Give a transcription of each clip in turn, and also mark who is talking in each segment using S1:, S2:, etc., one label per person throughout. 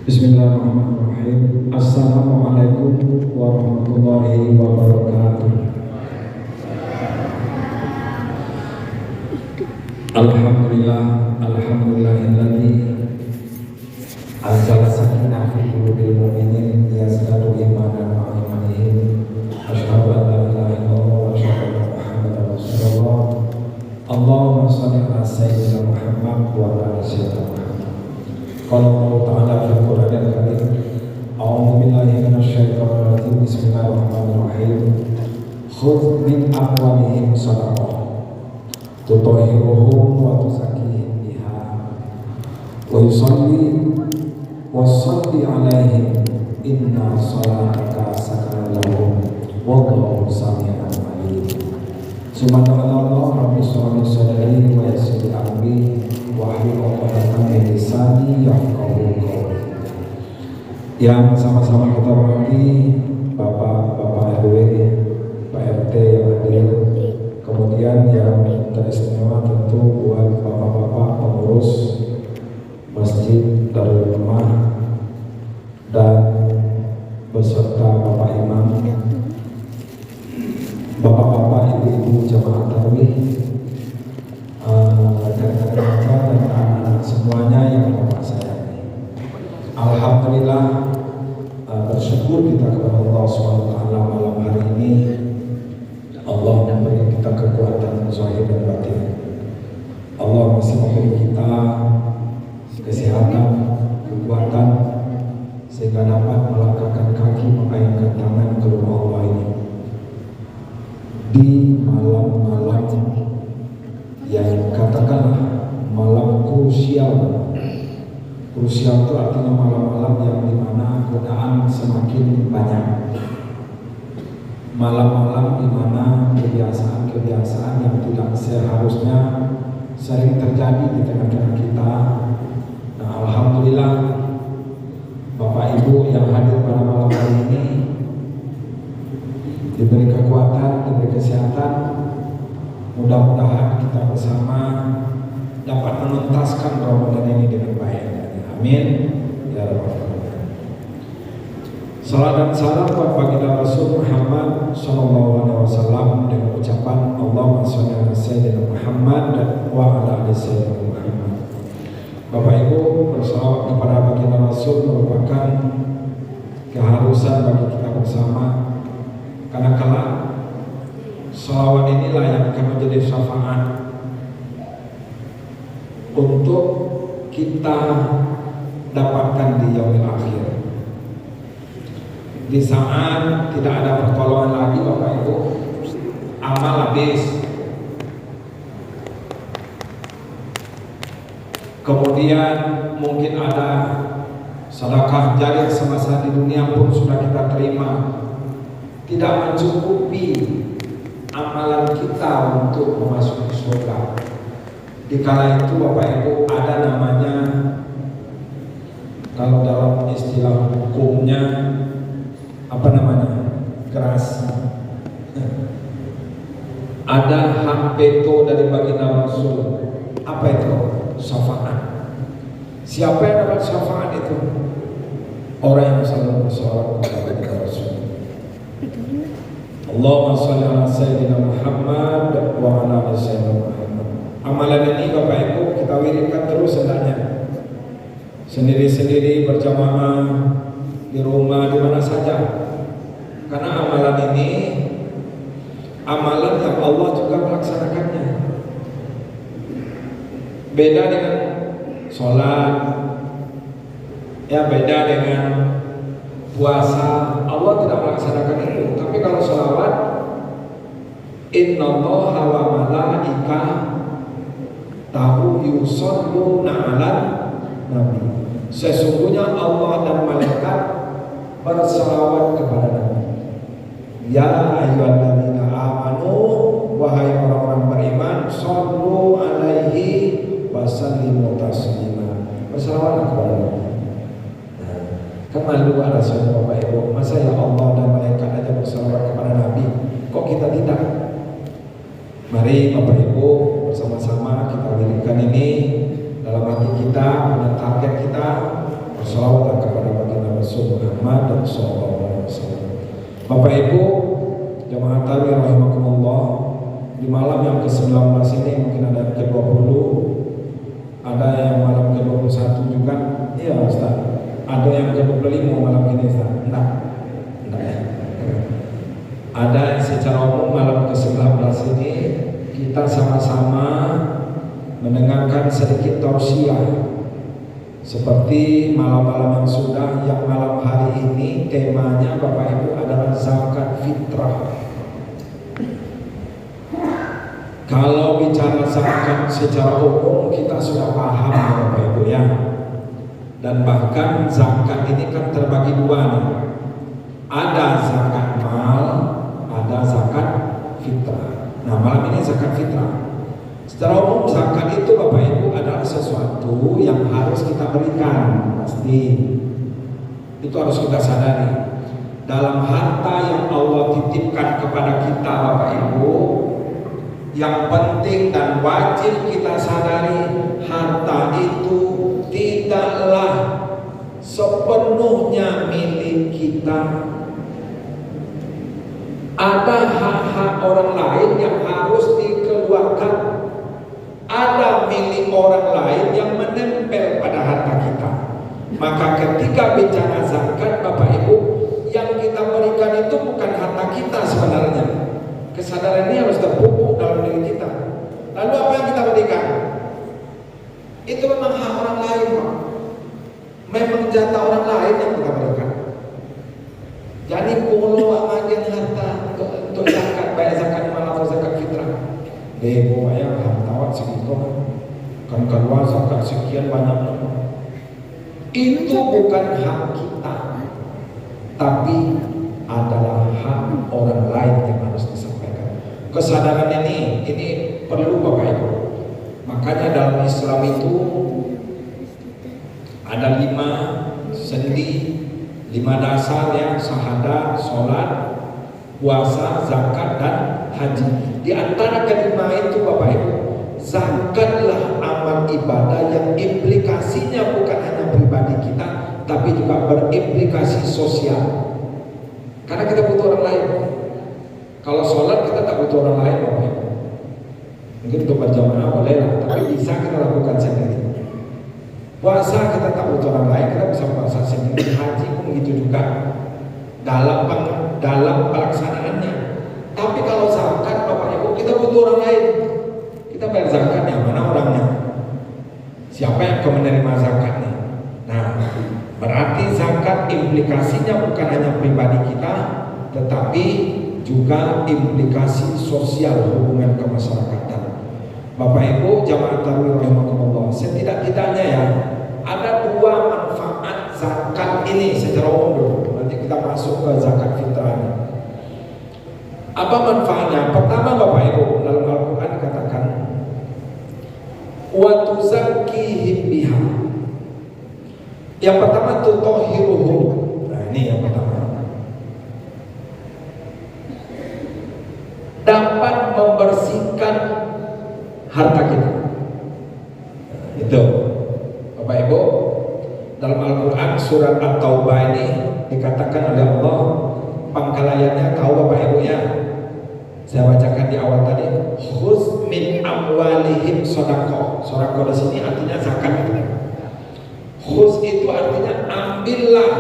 S1: Bismillahirrahmanirrahim. Assalamualaikum warahmatullahi wabarakatuh. Alhamdulillahilladzi anzala sakinah fi qulubil mu'minin liyazdadu imanan ma'a imanihim. Asyhadu an la ilaha illallah wa asyhadu anna Muhammadar Rasulullah. Allahumma shalli ala sayyidina Muhammad wa ala ali sayyidina Muhammad. Qala Allah Ta'ala fil Qur'anil Karim, a'udzu billahi minasyaitonir rajim. Bismillahirrahmanirrahim. Khudh min amwalihim shadaqah tutahhiruhum wa tuzakkihim biha wa shalli 'alaihim inna salataka sakanun lahum wallahu sami'un 'alim. Subhanallah, rabbi sholli sadri wa yassir li amri wahlul 'uqdatam min lisani yafqahu qawli. Yang sama-sama kita hormati Bapak RW, Pak RT yang hadir, kemudian yang teristimewa tentu buat bapak-bapak pengurus Masjid Darul Hikmah dan beserta Bapak Imam, bapak-bapak, ibu-ibu jamaah tarawih, rekan-rekan kerja dan anak-anak semuanya yang bapak sayangi. Alhamdulillah, bersyukur kita kepada Allah SWT malam hari ini. Allah memberi kita kekuatan zahir dan batin. Allah masih memberi kita kesehatan, kekuatan, sehingga dapat melangkahkan kaki, mengayunkan tangan ke rumah Allah ini di malam-malam yang katakanlah malam krusial. Krusial itu artinya malam-malam yang dimana godaan semakin banyak, malam-malam dimana kebiasaan-kebiasaan yang tidak seharusnya sering terjadi di tengah-tengah kita. Nah, alhamdulillah Bapak Ibu yang hadir pada malam hari ini diberi kekuatan, diberi kesehatan. Mudah-mudahan kita bersama dapat menuntaskan Ramadan ini dengan baik. Amin ya rabbal alamin. Salam dan salam buat baginda Rasul Muhammad sallallahu alaihi wasallam dengan ucapan Allahumma shalli ala sayyidina Muhammad wa ala ali sayyidina Muhammad. Bapak Ibu, bersalawat kepada baginda Rasul merupakan keharusan bagi kita bersama, karena kelak salawat inilah yang akan menjadi syafaat untuk kita dapatkan di yaumil akhir. Di saat tidak ada pertolongan lagi Bapak Ibu, amal habis, kemudian mungkin ada sedekah jariah semasa di dunia pun sudah kita terima, tidak mencukupi amalan kita untuk memasuki surga. Di kala itu Bapak Ibu ada namanya, kalau dalam istilah hukumnya apa namanya, gerasi. Ada hak veto dari baginda Rasul. Apa itu? Syafaat. Siapa yang dapat syafaat itu? Orang yang selalu bersolat kepada baginda Rasul. Allahumma shalli ala sayyidina Muhammad wa ala ali sayyidina Muhammad. Amalan ini Bapak Ibu kita wiridkan terus hendaknya, sendiri-sendiri, berjamaah, di rumah, di mana saja. Karena amalan ini amalan yang Allah juga melaksanakannya. Beda dengan sholat, ya beda dengan puasa. Allah tidak melaksanakan itu. Tapi kalau sholawat, innallaha wa malaikatahu tahu yusholluna 'alan nabi. Sesungguhnya Allah dan malaikat bersalawat kepada Nabi. Ya ayyuhalladzina amanu, wahai orang-orang beriman, shollu alaihi wa sallimu taslima. Bersalawat kepada Nabi. Nah, kemalu rasanya Bapak Ibu, masa ya Allah dan malaikat aja bersalawat kepada Nabi, kok kita tidak? Mari Bapak Ibu bersama-sama kita wiridkan ini dalam hati kita, dan target kita bersalawat kepada Rasul Muhammad SAW. Bapak Ibu jemaah tarawih rahimakumullah, di malam yang ke-19 ini mungkin ada yang ke-20, ada yang malam ke-21 juga. Iya Ustaz, ada yang ke-25 malam ini Ustaz. Enggak ya. Ada yang secara umum malam ke-19 ini kita sama-sama mendengarkan sedikit tausiah. Seperti malam-malam yang sudah, yang malam hari ini temanya Bapak Ibu adalah zakat fitrah. Kalau bicara zakat secara umum kita sudah paham Bapak Ibu ya. Dan bahkan zakat ini kan terbagi dua nih. Ada zakat mal, ada zakat fitrah. Nah malam ini zakat fitrah. Secara umum zakat itu Bapak Ibu adalah sesuatu yang harus kita berikan, pasti. Itu harus kita sadari. Dalam harta yang Allah titipkan kepada kita Bapak Ibu, yang penting dan wajib kita sadari, harta itu tidaklah sepenuhnya milik kita. Ada hak-hak orang lain yang harus dikeluarkan. Ada milik orang lain yang menempel pada harta kita. Maka ketika bicara zakat Bapak Ibu, yang kita berikan itu bukan harta kita sebenarnya. Kesadaran ini harus terpupuk dalam diri kita. Lalu apa yang kita berikan? Itu memang hak orang lain, Pak. Memang jatah orang lain yang kita berikan. Jadi pulau bagian harta untuk zakat, bayar zakat malam atau zakat fitrah. Demo bayar hartawan segitu kan keluar zakat sekian banyak. Itu bukan hak kita, tapi adalah hak orang lain yang harus disampaikan. Kesadaran ini perlu Bapak Ibu. Makanya dalam Islam itu ada 5 sendi, 5 dasar ya: syahadat, sholat, puasa, zakat, dan haji. Di antara kelima itu Bapak Ibu, zakatlah amal ibadah yang implikasinya bukan hanya pribadi kita, tapi juga berimplikasi sosial. Karena kita butuh orang lain. Kalau sholat kita tak butuh orang lain Bapak Ibu. Mungkin untuk berjamaah boleh lah, tapi bisa kita lakukan sendiri. Puasa kita tak butuh orang lain, kita bisa puasa sendiri. Haji pun begitu juga dalam pelaksanaannya. Tapi kalau zakat Bapak Ibu, kita butuh orang lain. Kita bayar zakat, yang mana orangnya? Siapa yang akan menerima zakatnya? Nah, berarti zakat implikasinya bukan hanya pribadi kita, tetapi juga implikasi sosial, hubungan kemasyarakatan. Bapak Ibu jamaah tarawih rahimakumullah, setidak-tidaknya ya ada 2 manfaat zakat ini secara umum dulu. Nanti kita masuk ke zakat fitrah ini. Apa manfaatnya? Pertama Bapak Ibu, dalam Al-Quran dikatakan wa tuzakkihim biha. Yang pertama tutahhiruhum. Nah ini yang pertama. Dapat membersihkan harta kita. Itu Bapak Ibu, dalam Al-Quran surat At-Taubah ini dikatakan oleh Allah, pangkalayannya tahu Bapak Ibu ya. Saya bacakan di awal tadi, khuz min amwalihim sodaqah. Sodaqah di sini artinya zakat. Khuz itu artinya ambillah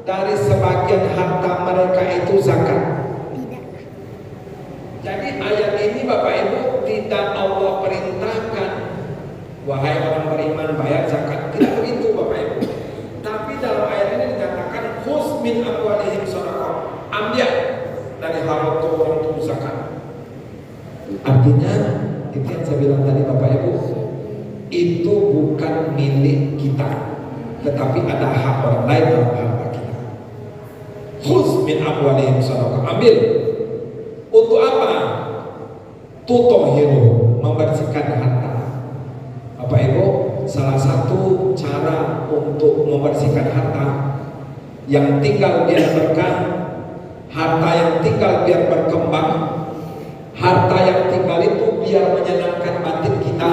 S1: dari sebagian harta mereka itu zakat. Jadi ayat ini Bapak Ibu tidak Allah perintahkan wahai orang beriman bayar zakat, tidak begitu Bapak Ibu. Tapi dalam ayat ini dikatakan khuz min amwalihim sodaqah, ambil dari harta orang itu zakat. Artinya itu yang saya bilang tadi Bapak Ibu, itu bukan milik kita, tetapi ada hak orang lain dalam harta kita. Khuz min amwalihim sadaqah, ambil. Untuk apa? Tutahhiru, membersihkan harta. Bapak Ibu, salah satu cara untuk membersihkan harta, yang tinggal biar berkah, harta yang tinggal biar berkembang, harta yang tinggal itu biar menyenangkan batin kita,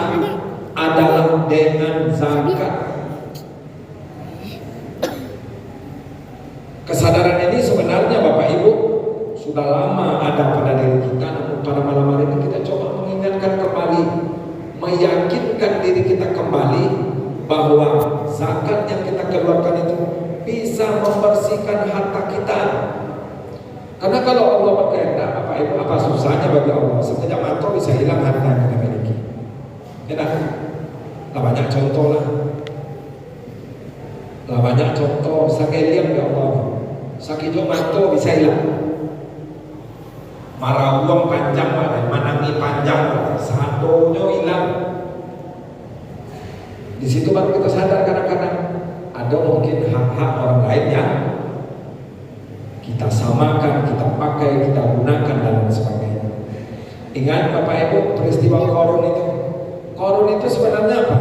S1: adalah dengan zakat. sudah lama ada pada diri kita, namun pada malam hari ini kita coba mengingatkan kembali, meyakinkan diri kita kembali bahwa zakat yang kita keluarkan itu bisa membersihkan harta kita. Karena kalau Allah berkehendak, Bapak Ibu, apa susahnya bagi Allah? Sekejap mata bisa hilang harta yang kita miliki. Ya, banyak contoh lah. Banyak contoh, sakeliam ya Allah. Sakit mata bisa hilang. Marah uang panjang pada, manangi panjang pada, satunya hilang. Di situ baru kita sadar kadang-kadang ada mungkin hak-hak orang lain yang kita samakan, kita pakai, kita gunakan dan sebagainya. Ingat Bapak Ibu peristiwa Korun itu. Korun itu sebenarnya apa?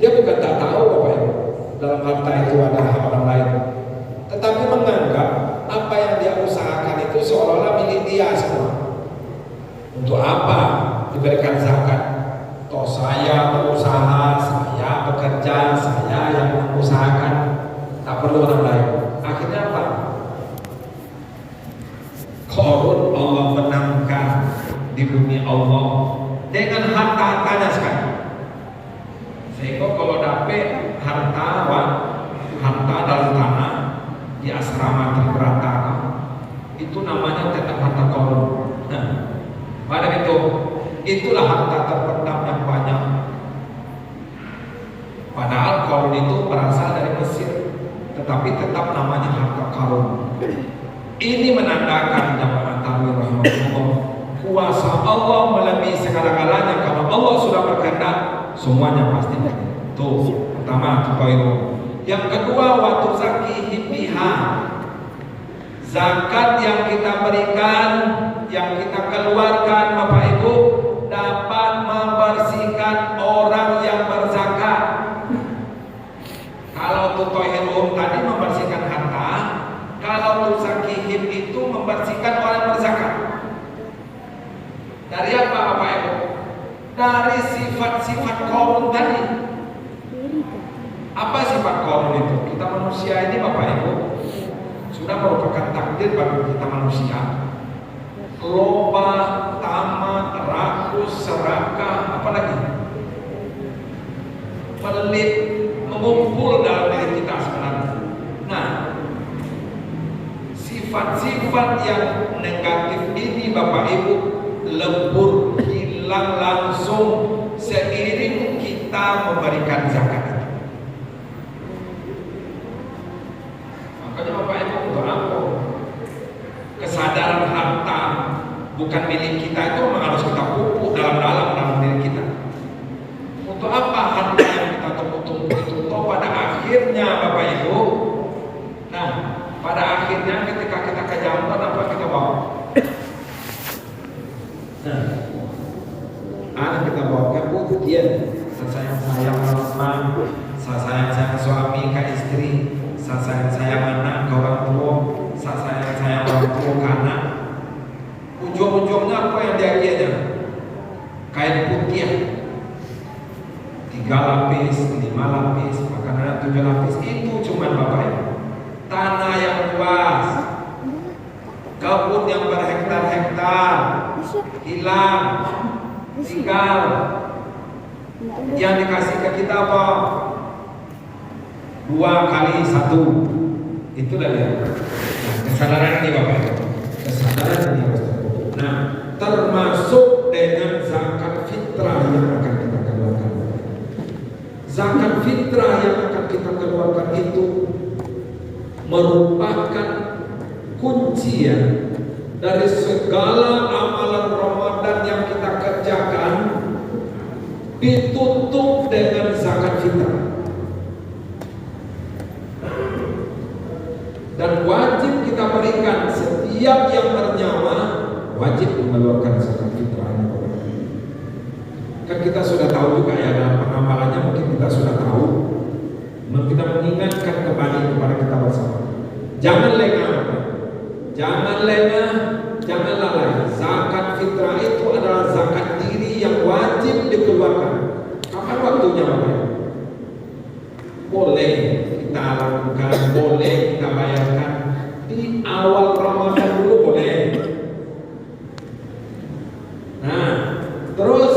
S1: Dia bukan tak tahu Bapak Ibu dalam harta itu ada hak orang lain, tetapi menganggap apa yang dia usahakan itu seolah-olah milik dia semua. Untuk apa diberikan zakat? Toh saya berusaha, saya bekerja, saya yang mengusahakan, tak perlu orang lain. Akhirnya apa? Korun Allah menangkan di bumi Allah dengan harta-hartanya sekali. Sehingga kalau dapat harta dalam tanah di asrama Tribrata itu namanya tetap harta korun. Nah, pada itulah harta terpendam yang banyak. Padahal korun itu berasal dari Mesir, tetapi tetap namanya harta karun. Ini menandakan jamaah takbir rahimahullah, kuasa Allah melebihi segala-galanya. Kalau Allah sudah berkehendak, semuanya pasti jadi. Tuh, pertama tuh. Yang kedua, waktu zakihim biha, zakat yang kita berikan, yang kita keluarkan Bapak Ibu dapat membersihkan orang yang berzakat. Kalau tutohilum tadi membersihkan harta, kalau zakihim itu membersihkan orang yang berzakat. Dari apa Bapak Ibu? Dari sifat-sifat korun tadi. Apa sifat korun itu? Kita manusia ini Bapak Ibu sudah merupakan takdir bagi kita manusia. Loba, tamak, rakus, serakah, apalagi pelit, mengumpul dalam diri kita sebenarnya. Nah, sifat-sifat yang negatif ini Bapak Ibu lebur, hilang langsung seiring kita memberikan zakat. Makanya Bapak Ibu untuk apa? Kesadaran harta bukan milik kita itu memang harus kita pupuk dalam diri kita. Untuk apa harta yang kita tunggu itu? Toh pada akhirnya Bapak Ibu, nah pada akhirnya ketika kita ke jamban apa kita bawa? Nah, anak kita bawa ke putian, sayang teman, sayang suami ke istri, sayang anak ke orang tua, sayang orang tua ke anak. Ujung-ujungnya apa yang dia kain putih 3 lapis, 5 lapis, bahkan ada 7 lapis. Itu cuma Bapak Ibu tanah yang luas, kebun yang berhektar-hektar hilang, tinggal yang dikasih ke kita apa? 2 kali 1. Itulah dia. Nah, kesadaran ini Bapak Ibu, kesadaran ini harus terpupuk. Nah, termasuk dengan zakat fitrah yang akan kita keluarkan. Zakat fitrah yang akan kita keluarkan itu merupakan kuncian dari segala amalan Ramadan yang kita kerjakan, ditutup dengan zakat fitrah. Dan wajib kita berikan setiap yang bernyawa, wajib mengeluarkan zakat fitrahnya. Kan kita sudah tahu juga ya dalam pengamalannya, mungkin kita sudah tahu. Kita mengingatkan kembali kepada kita bersama. Jangan lengah, jangan lalai. Zakat fitrah itu adalah zakat diri yang wajib dikeluarkan. Kapan waktunya Bapak? Boleh kita lakukan, boleh kita bayarkan, di awal Ramadan dulu boleh. Nah, terus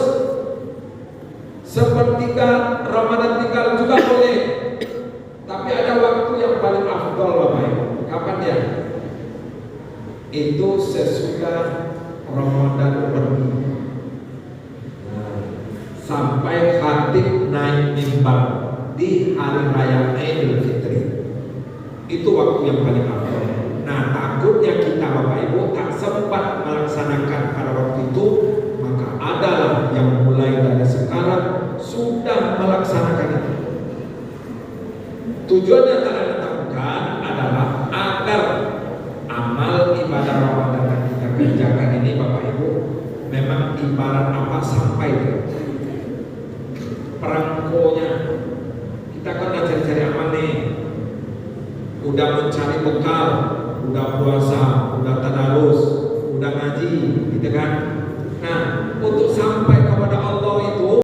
S1: sepertiga Ramadan tinggal juga boleh. Tapi ada waktu yang paling afdol Bapak Ibu. Kapan ya? Itu sesudah Ramadan pergi. Nah, sampai khatib naik mimbar di hari raya Idul Fitri. Itu waktu yang paling afdol. Nah, takutnya kita Bapak Ibu tak sempat melaksanakan pada waktu itu, maka adalah yang mulai dari sekarang sudah melaksanakan itu. Tujuannya tak dilakukan adalah agar amal ibadah Ramadan yang kita kerjakan ini Bapak Ibu memang ibarat apa sampai ke perangkonya. Kita kan cari-cari amal nih, udah mencari bekal, udah puasa, udah tadarus, udah ngaji, gitu kan. Nah,